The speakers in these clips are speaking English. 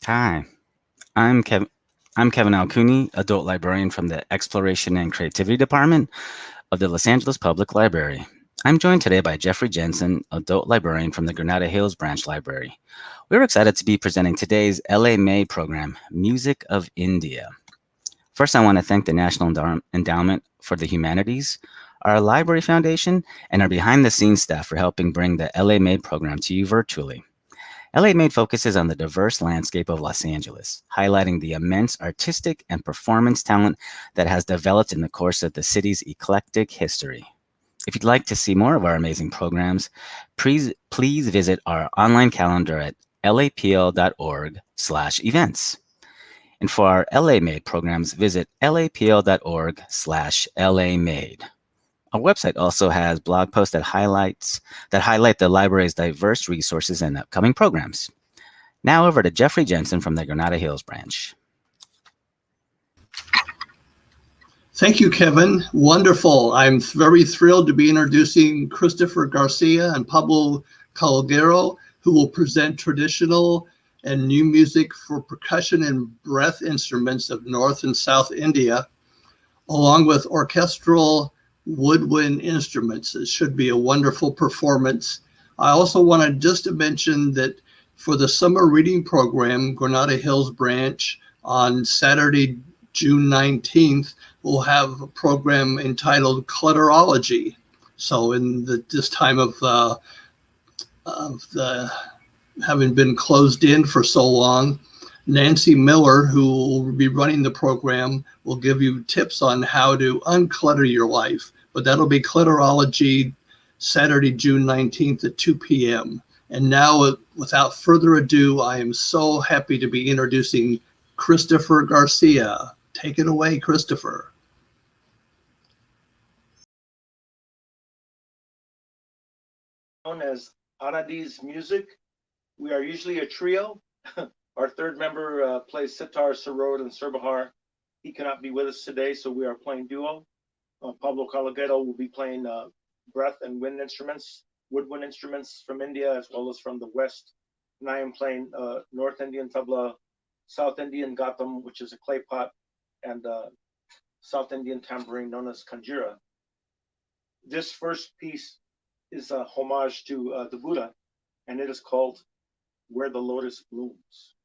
Hi, I'm Kev. I'm Kevin Alcooney, adult librarian from the Exploration and Creativity Department of the Los Angeles Public Library. I'm joined today by Jeffrey Jensen, adult librarian from the Granada Hills Branch Library. We're excited to be presenting today's LA May program, Music of India. First, I want to thank the National Endowment for the Humanities, our Library Foundation, and our behind the scenes staff for helping bring the LA May program to you virtually. LA Made focuses on the diverse landscape of Los Angeles, highlighting the immense artistic and performance talent that has developed in the course of the city's eclectic history. If you'd like to see more of our amazing programs, please visit our online calendar at lapl.org/events. And for our LA Made programs, visit lapl.org/LAMade. Our website also has blog posts that highlight the library's diverse resources and upcoming programs. Now over to Jeffrey Jensen from the Granada Hills branch. Thank you, Kevin. Wonderful. I'm very thrilled to be introducing Christopher Garcia and Pablo Calogero, who will present traditional and new music for percussion and breath instruments of North and South India, along with orchestral woodwind instruments. It should be a wonderful performance. I also wanted just to mention that for the summer reading program, Granada Hills branch, on Saturday, June 19th, we'll have a program entitled Clutterology. So in this time of having been closed in for so long, Nancy Miller, who will be running the program, will give you tips on how to unclutter your life. But that'll be Clutterology, Saturday, June 19th at 2 p.m. And now, without further ado, I am so happy to be introducing Christopher Garcia. Take it away, Christopher. Known as Anadi's Music. We are usually a trio. Our third member plays sitar, sarod, and surbahar. He cannot be with us today, so we are playing duo. Pablo Calogero will be playing breath and wind instruments, woodwind instruments from India as well as from the West. And I am playing North Indian tabla, South Indian gatam, which is a clay pot, and South Indian tambourine known as kanjira. This first piece is a homage to the Buddha, and it is called Where the Lotus Blooms.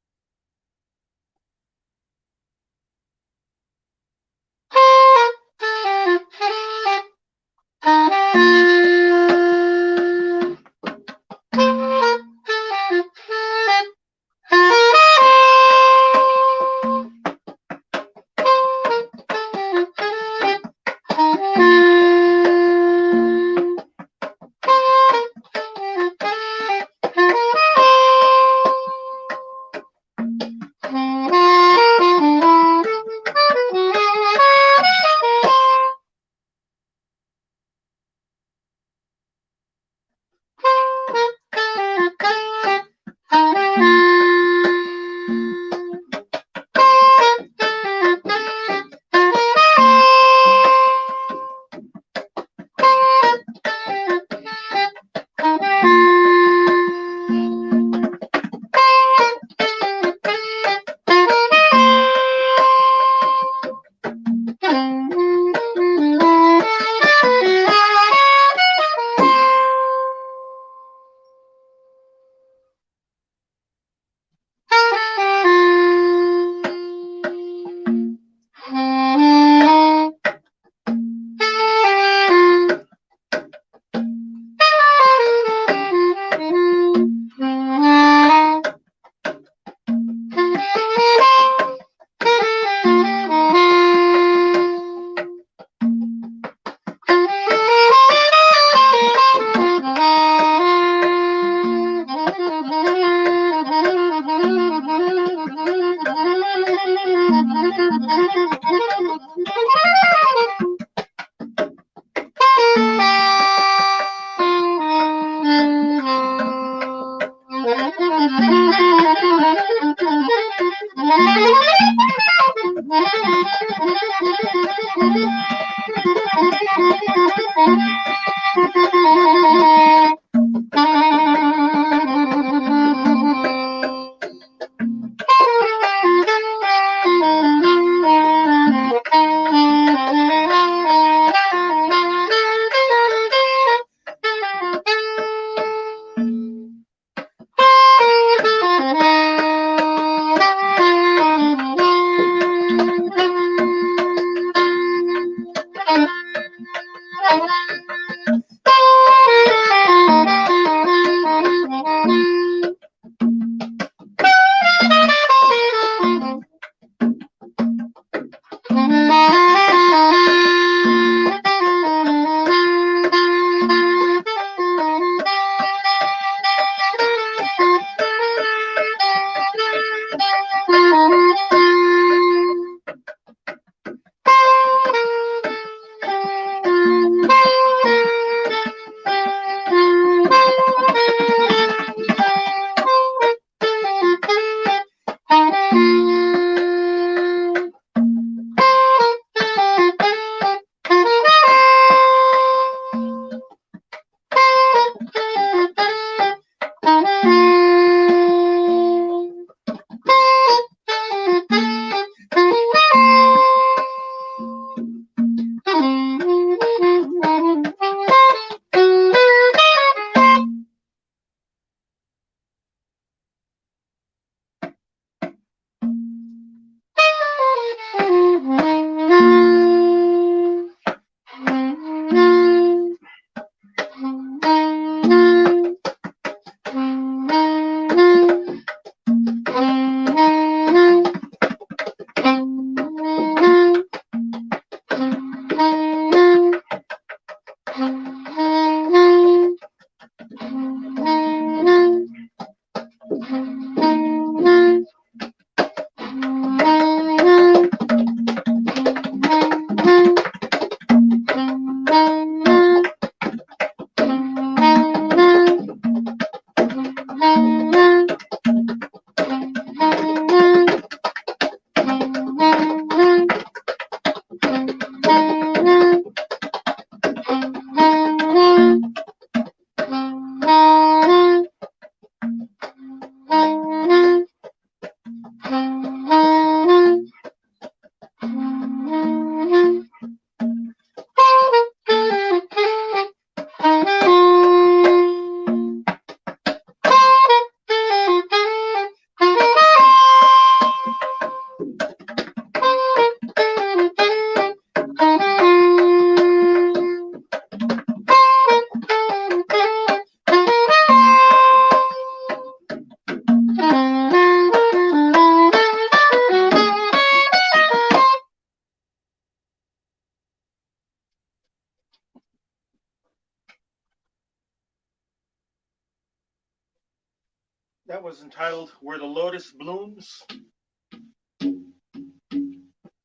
That was entitled Where the Lotus Blooms.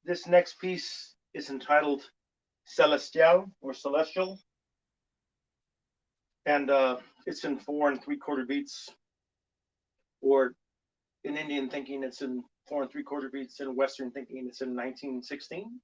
This next piece is entitled Celestial or Celestial. And it's in 4 3/4 beats, or in Indian thinking, it's in 4 3/4 beats. In Western thinking, it's in 1916.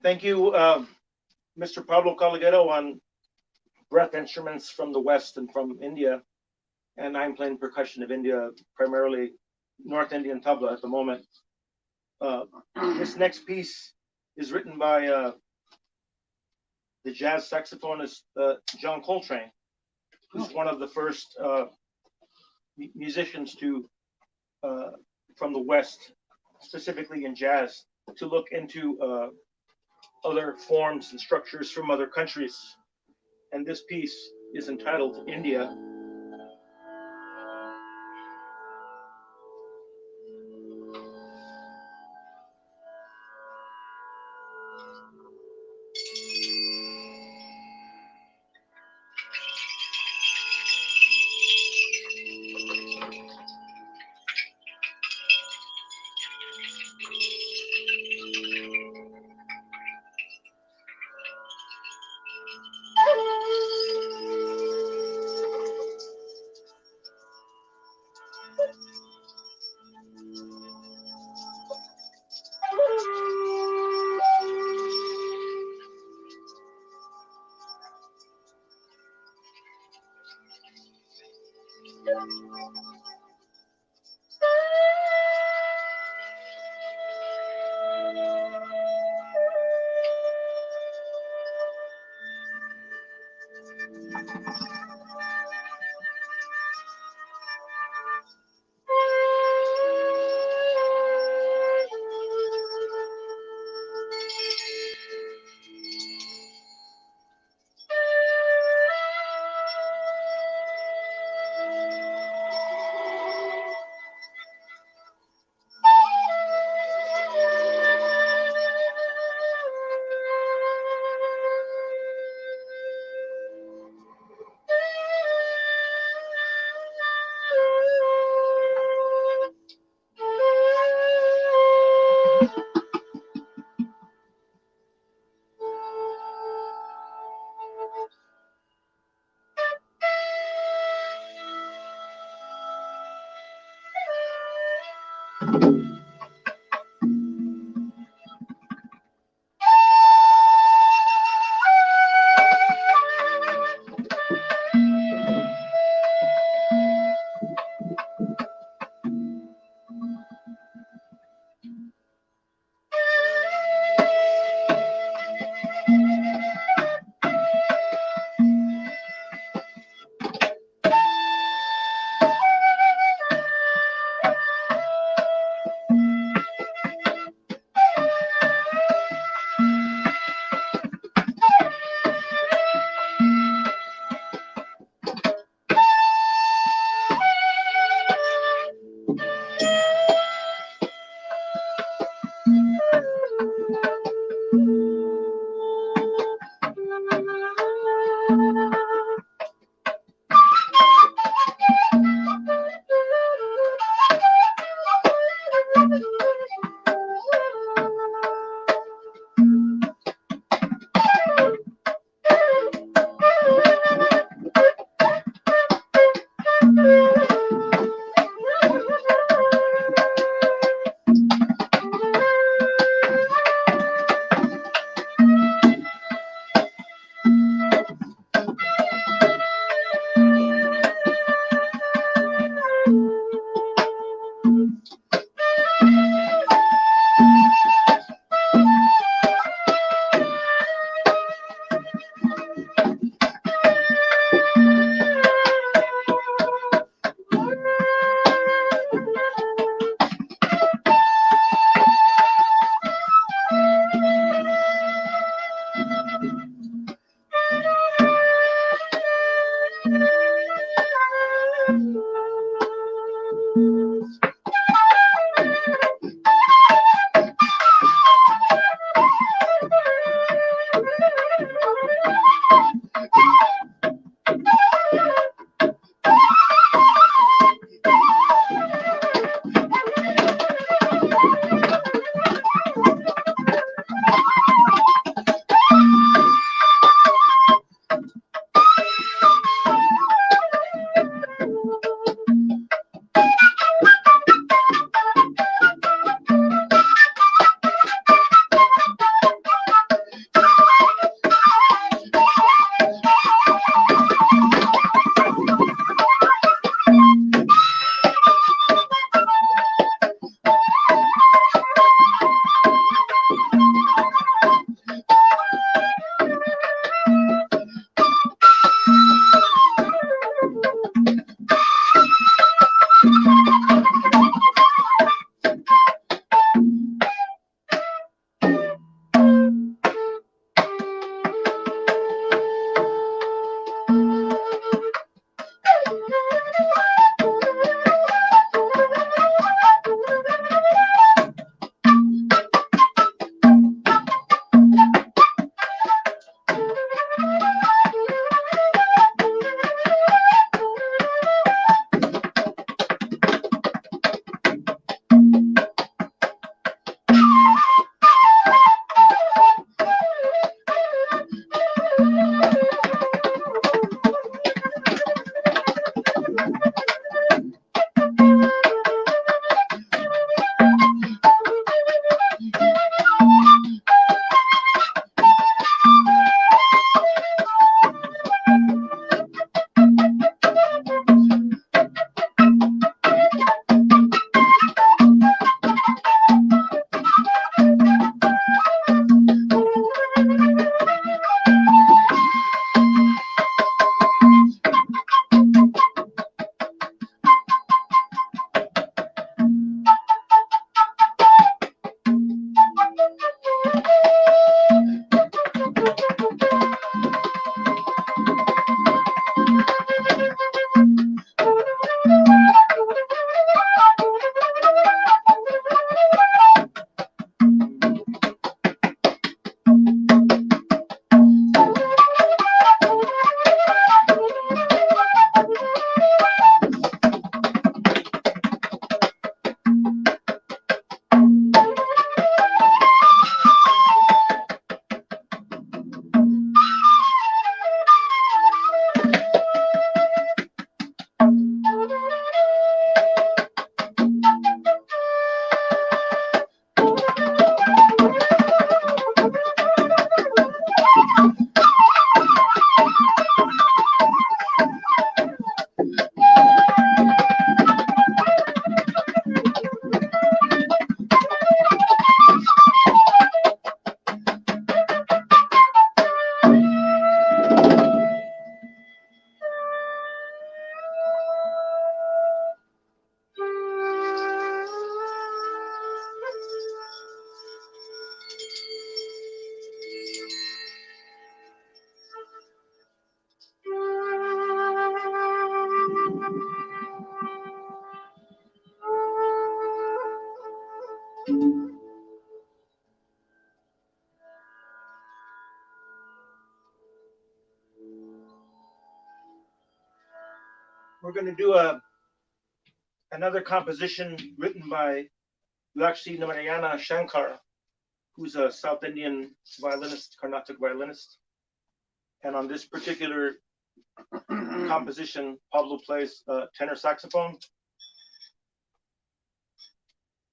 Thank you, Mr. Pablo Calogero, on breath instruments from the West and from India. And I'm playing percussion of India, primarily North Indian tabla at the moment. This next piece is written by the jazz saxophonist John Coltrane, who's one of the first musicians to from the West, specifically in jazz, to look into other forms and structures from other countries. And this piece is entitled India. we're going to do another composition written by Lakshmi Narayana Shankar, who's a South Indian violinist, Carnatic violinist. And on this particular composition, Pablo plays tenor saxophone,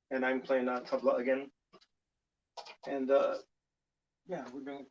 and I'm playing tabla again. And yeah, we're doing.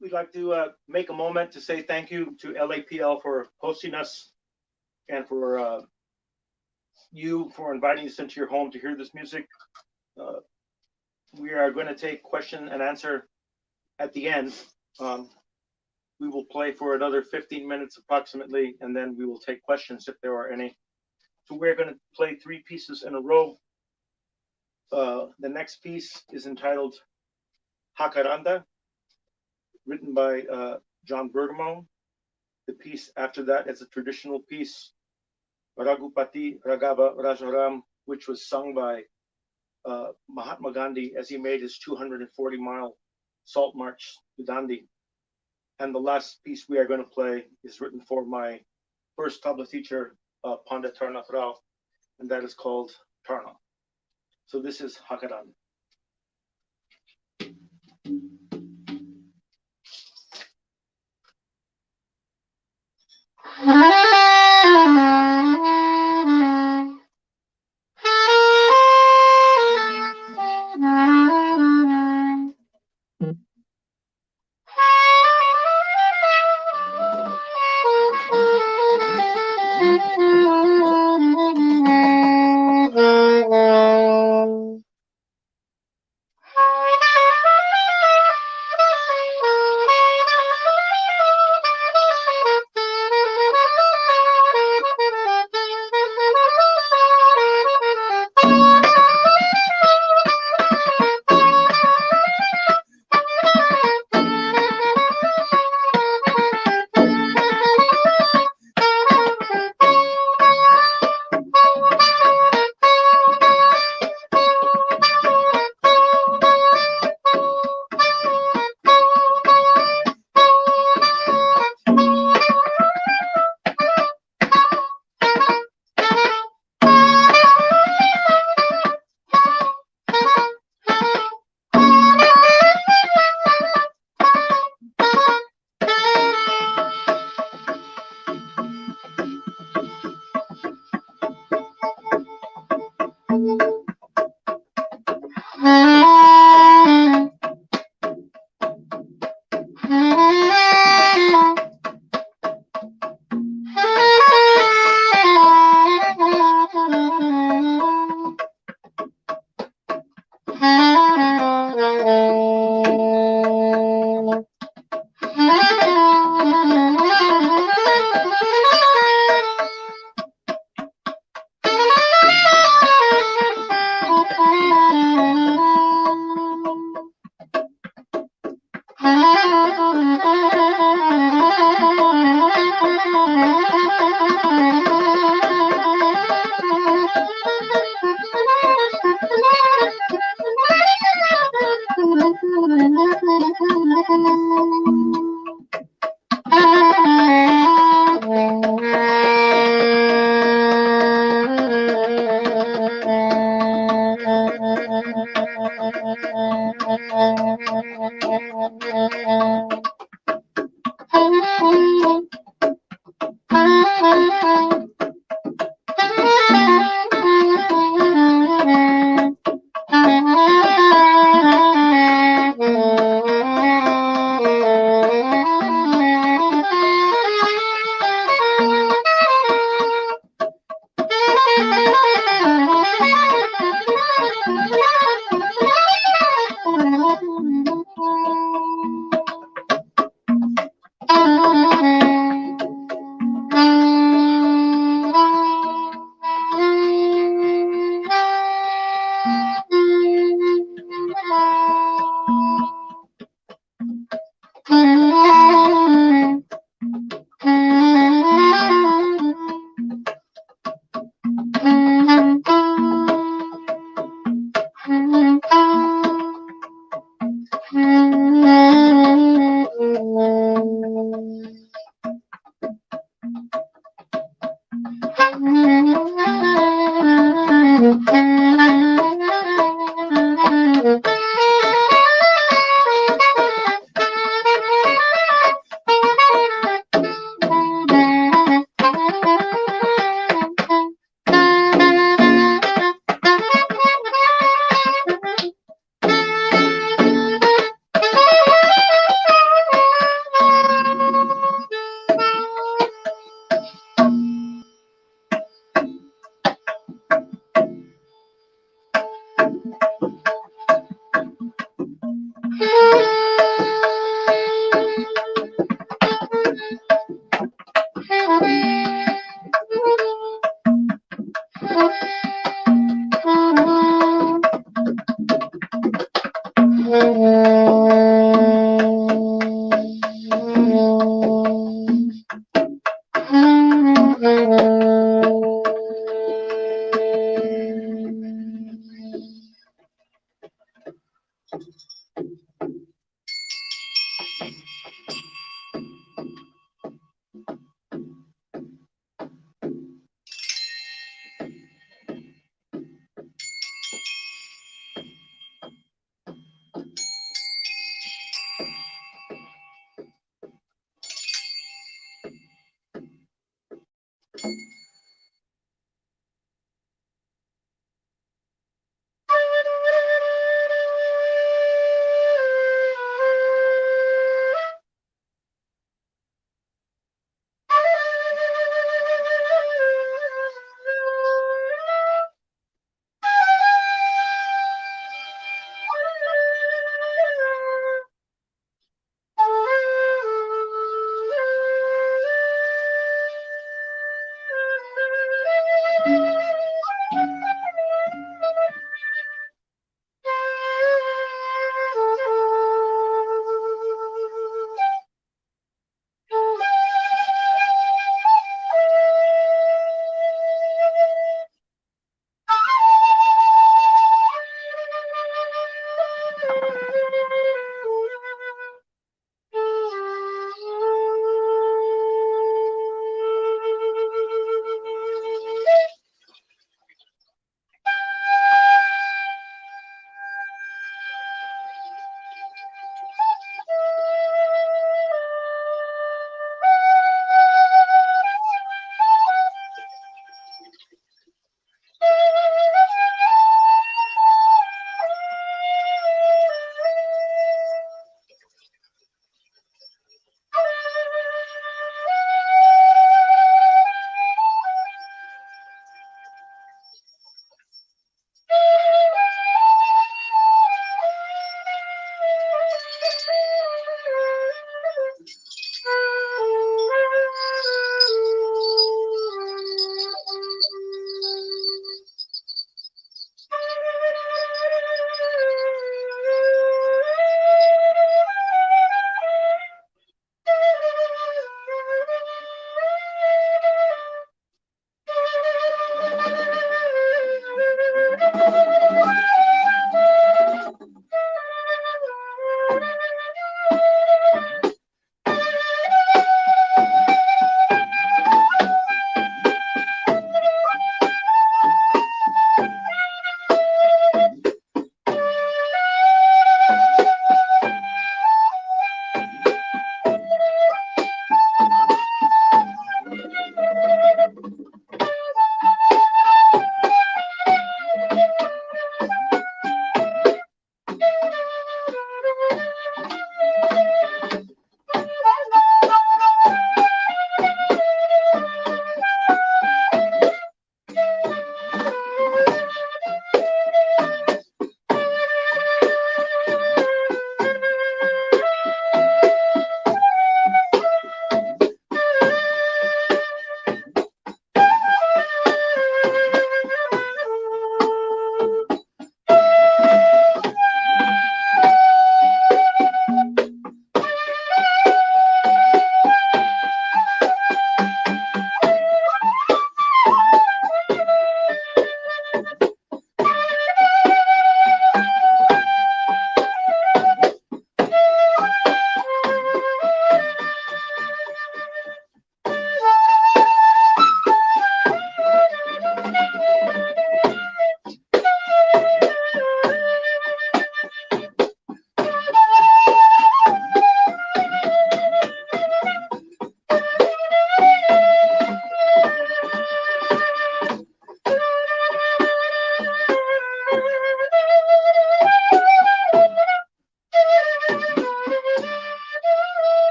We'd like to make a moment to say thank you to LAPL for hosting us and for you for inviting us into your home to hear this music. We are going to take question and answer at the end. We will play for another 15 minutes approximately, and then we will take questions if there are any. So we're going to play 3 pieces in a row. The next piece is entitled Jacaranda, written by John Bergamo. The piece after that is a traditional piece, Ragupati Ragava Rajaram, which was sung by Mahatma Gandhi as he made his 240-mile salt march to Dandi. And the last piece we are going to play is written for my first tabla teacher, Pandit Tarnath Rao, and that is called Tarna. So this is Hakaran.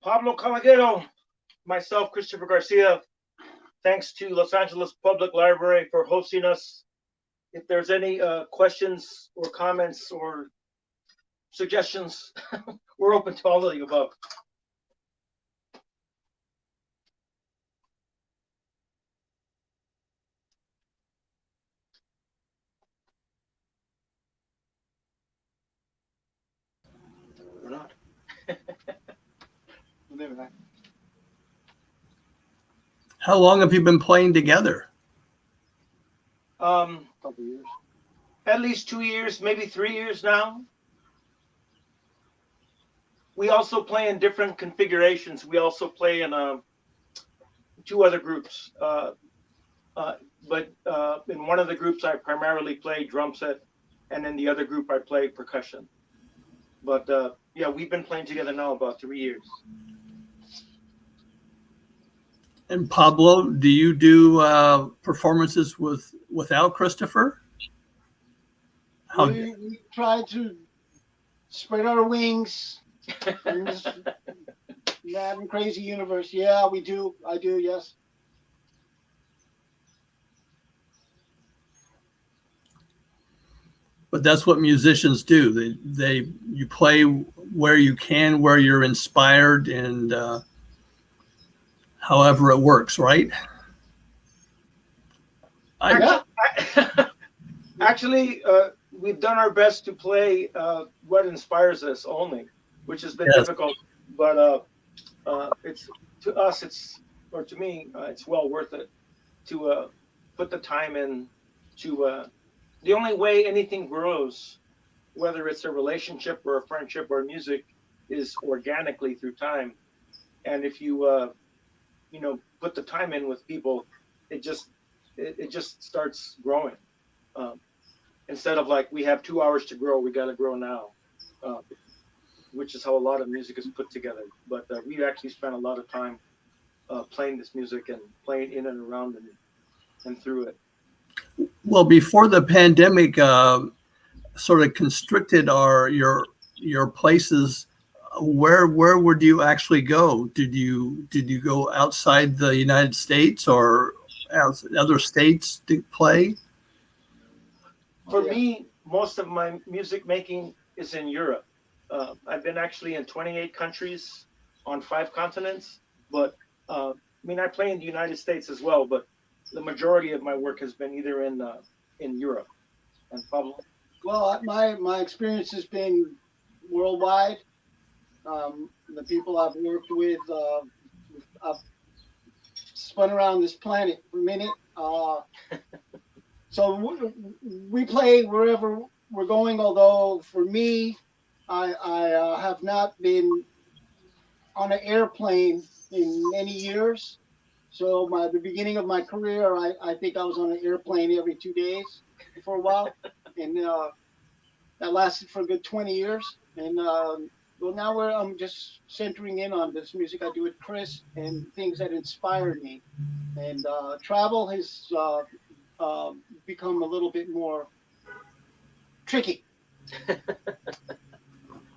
Pablo Calogero, myself, Christopher Garcia. Thanks to Los Angeles Public Library for hosting us. If there's any questions or comments or suggestions, we're open to all of the above. Or not. How long have you been playing together? Couple years. At least 2 years, maybe 3 years now. We also play in different configurations. We also play in 2 other groups. But in one of the groups, I primarily play drum set, and in the other group, I play percussion. But yeah, we've been playing together now about 3 years. And Pablo, do you do performances without Christopher? We try to spread our wings in this mad and crazy universe. Yeah, we do. I do, yes. But that's what musicians do. You play where you can, where you're inspired, and however it works, right? Actually, we've done our best to play what inspires us only, which has been difficult. But it's to us, or to me, it's well worth it to put the time in. The only way anything grows, whether it's a relationship or a friendship or music, is organically through time. And if you put the time in with people, it just starts growing. Instead of like, we have 2 hours to grow, we got to grow now, which is how a lot of music is put together. But we actually spent a lot of time playing this music and playing in and around and through it. Well, before the pandemic sort of constricted your places, where would you actually go? Did you go outside the United States or other states to play? For me, most of my music making is in Europe. I've been actually in 28 countries on 5 continents, but I play in the United States as well, but the majority of my work has been either in Europe. And Pablo? Well, my experience has been worldwide. The people I've worked with, I've spun around this planet for a minute. So we play wherever we're going, although for me, I have not been on an airplane in many years. So the beginning of my career, I think I was on an airplane every 2 days for a while, and that lasted for a good 20 years. And well, now I'm just centering in on this music I do with Chris and things that inspired me. And travel has become a little bit more tricky.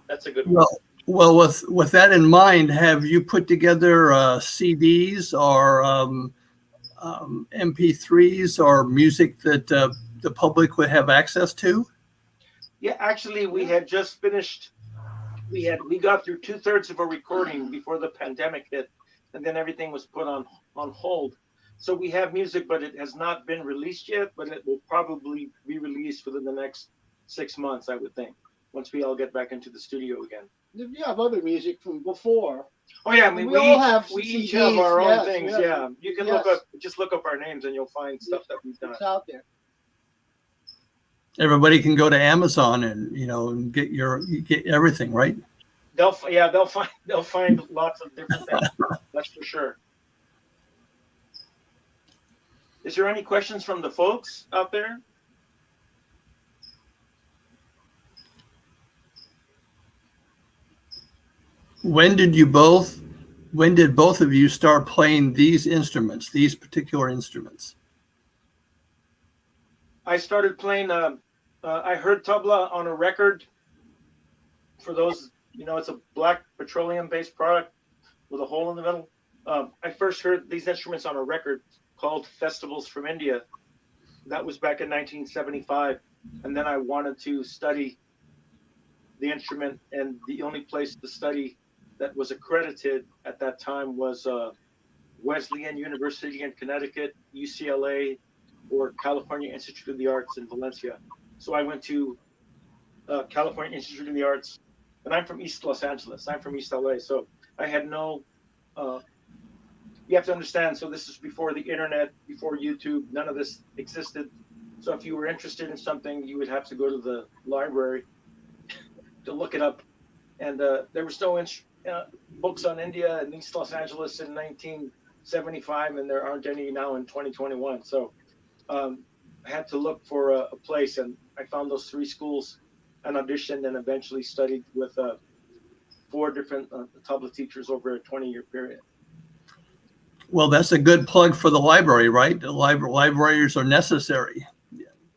That's a good one. Well, with that in mind, have you put together CDs or MP3s or music that the public would have access to? Yeah, actually, we had just finished. We got through 2/3 of a recording before the pandemic hit, and then everything was put on hold. So we have music, but it has not been released yet. But it will probably be released within the next 6 months, I would think, once we all get back into the studio again. You have other music from before. Oh yeah, I mean we all have we each CDs, have our own yes, things. yes. Yeah, you can Yes. just look up our names and you'll find stuff that we've done. It's out there. Everybody can go to Amazon and and get everything, right? They'll find lots of different things. That's for sure. Is there any questions from the folks out there? When did both of you start playing these instruments, these particular instruments? I started playing. I heard tabla on a record. For those, it's a black petroleum-based product with a hole in the middle. I first heard these instruments on a record called Festivals from India. That was back in 1975. And then I wanted to study the instrument, and the only place to study that was accredited at that time was Wesleyan University in Connecticut, UCLA, or California Institute of the Arts in Valencia. So I went to California Institute of the Arts, and I'm from East Los Angeles. I'm from East LA, so I had no. You have to understand. So this is before the internet, before YouTube. None of this existed. So if you were interested in something, you would have to go to the library to look it up. And there was no books on India in East Los Angeles in 1975, and there aren't any now in 2021. So I had to look for a place, and I found those 3 schools and auditioned, and eventually studied with 4 different tabla teachers over a 20-year period. Well, that's a good plug for the library, right? The libraries are necessary.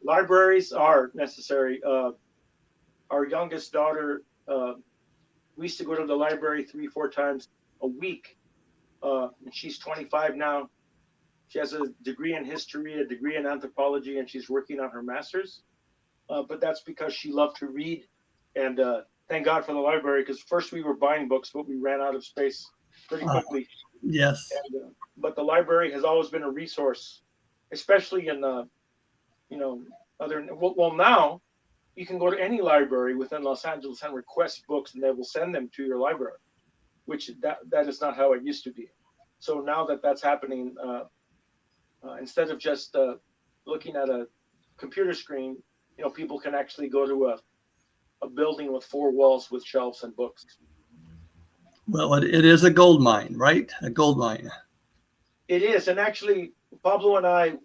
Libraries are necessary. Our youngest daughter, we used to go to the library 3-4 times a week. And she's 25 now. She has a degree in history, a degree in anthropology, and she's working on her master's. But that's because she loved to read. And thank God for the library, because first we were buying books, but we ran out of space pretty quickly. Yes. And, but the library has always been a resource, especially in now you can go to any library within Los Angeles and request books, and they will send them to your library, which that is not how it used to be. So now that's happening, instead of just looking at a computer screen, people can actually go to a building with 4 walls with shelves and books. Well, it is a gold mine, right? A gold mine. It is, and actually, Pablo and I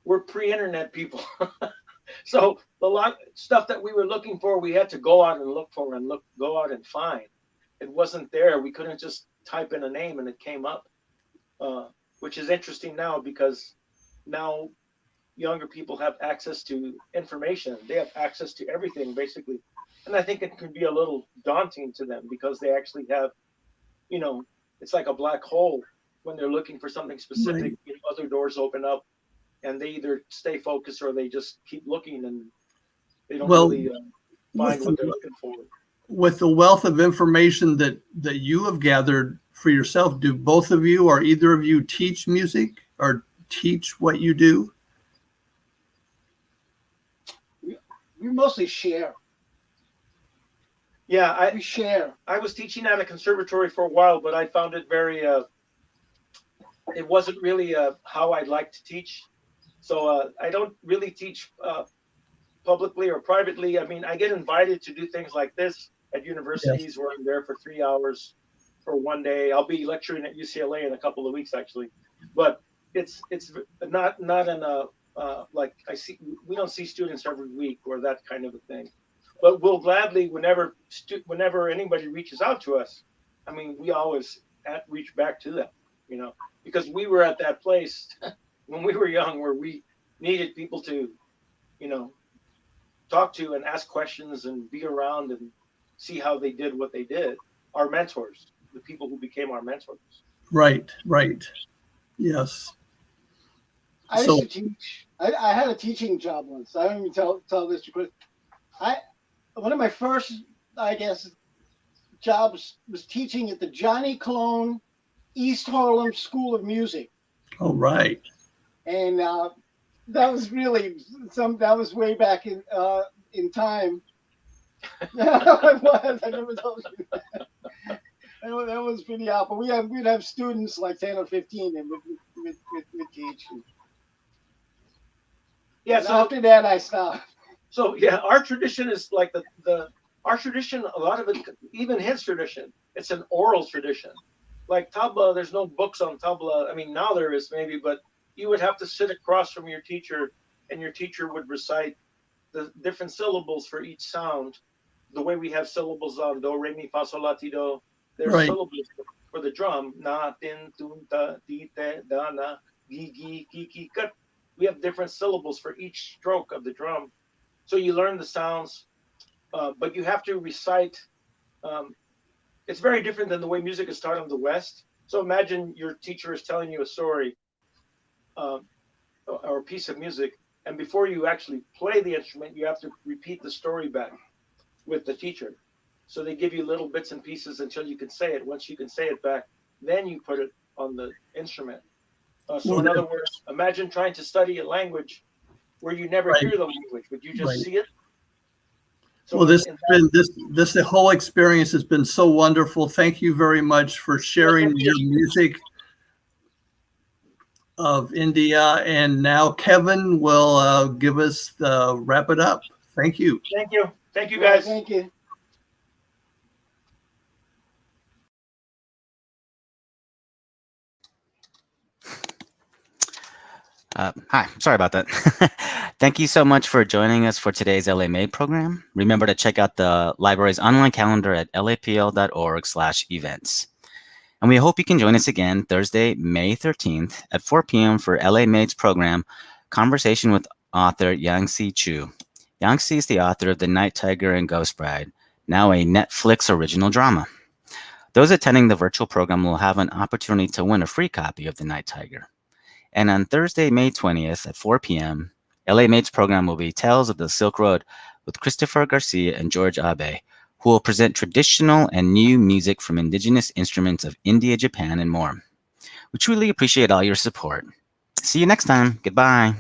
were pre-internet people. So a lot of stuff that we were looking for, we had to go out and look for and go out and find. It wasn't there. We couldn't just type in a name and it came up, which is interesting now, because now younger people have access to information. They have access to everything, basically. And I think it could be a little daunting to them, because they actually have, it's like a black hole. When they're looking for something specific, Right. Other doors open up, and they either stay focused or they just keep looking, and they don't really find what they're looking for. With the wealth of information that you have gathered for yourself, do both of you or either of you teach music or teach what you do? We mostly share. Yeah, We share. I was teaching at a conservatory for a while, but I found it very, it wasn't really how I'd like to teach. So I don't really teach publicly or privately. I mean, I get invited to do things like this at universities, where I'm there for 3 hours for one day. I'll be lecturing at UCLA in a couple of weeks, actually. but it's not in a like I see we don't see students every week or that kind of a thing, but we'll gladly whenever anybody reaches out to us, I mean we always reach back to them, you know, because we were at that place when we were young where we needed people to, you know, talk to and ask questions and be around and see how they did what they did. Our mentors, the people who became our mentors. Right, right. Yes. I used So, to teach. I had a teaching job once. I don't even tell this to Chris. I One of my first, I guess, jobs was teaching at the Johnny Cologne East Harlem School of Music, all right. and that was really that was way back in time. It was. I never told you that. That was pretty out. But we'd have students like 10 or 15, and we'd teach. Yeah. And So after that, I stopped. so yeah, our tradition is like the our tradition. A lot of it, even his tradition, it's an oral tradition. Like tabla, there's no books on tabla. I mean, now there is maybe, but you would have to sit across from your teacher, and your teacher would recite the different syllables for each sound. The way we have syllables on do, re, mi, fa, sol, la, ti, do. There's Right. syllables for the drum. Na, tin, tun, ta, ti, te, da, na, gi, ki, cut. We have different syllables for each stroke of the drum. So you learn the sounds, but you have to recite. Um, it's very different than the way music is taught in the West. So imagine your teacher is telling you a story um, or a piece of music, and before you actually play the instrument, you have to repeat the story back with the teacher. So they give you little bits and pieces until you can say it. Once you can say it back, then you put it on the instrument. So Well, in other words, imagine trying to study a language where you never right, hear the language, but you just right. see it. So Well, this in has been this the whole experience has been so wonderful. Thank you very much for well, sharing thank you. your music of India. And now Kevin will give us the wrap it up. Thank you. Thank you. Thank you, Well, guys. thank you. Hi, sorry about that. Thank you so much for joining us for today's LA Made program. Remember to check out the library's online calendar at lapl.org/events. And we hope you can join us again Thursday, May 13th at 4 p.m. for LA Made's program, Conversation with author Yangtze Chu. Yangtze is the author of The Night Tiger and Ghost Bride, now a Netflix original drama. Those attending the virtual program will have an opportunity to win a free copy of The Night Tiger. And on Thursday, May 20th at 4 p.m., LA Mate's program will be Tales of the Silk Road with Christopher Garcia and George Abe, who will present traditional and new music from indigenous instruments of India, Japan, and more. We truly appreciate all your support. See you next time. Goodbye.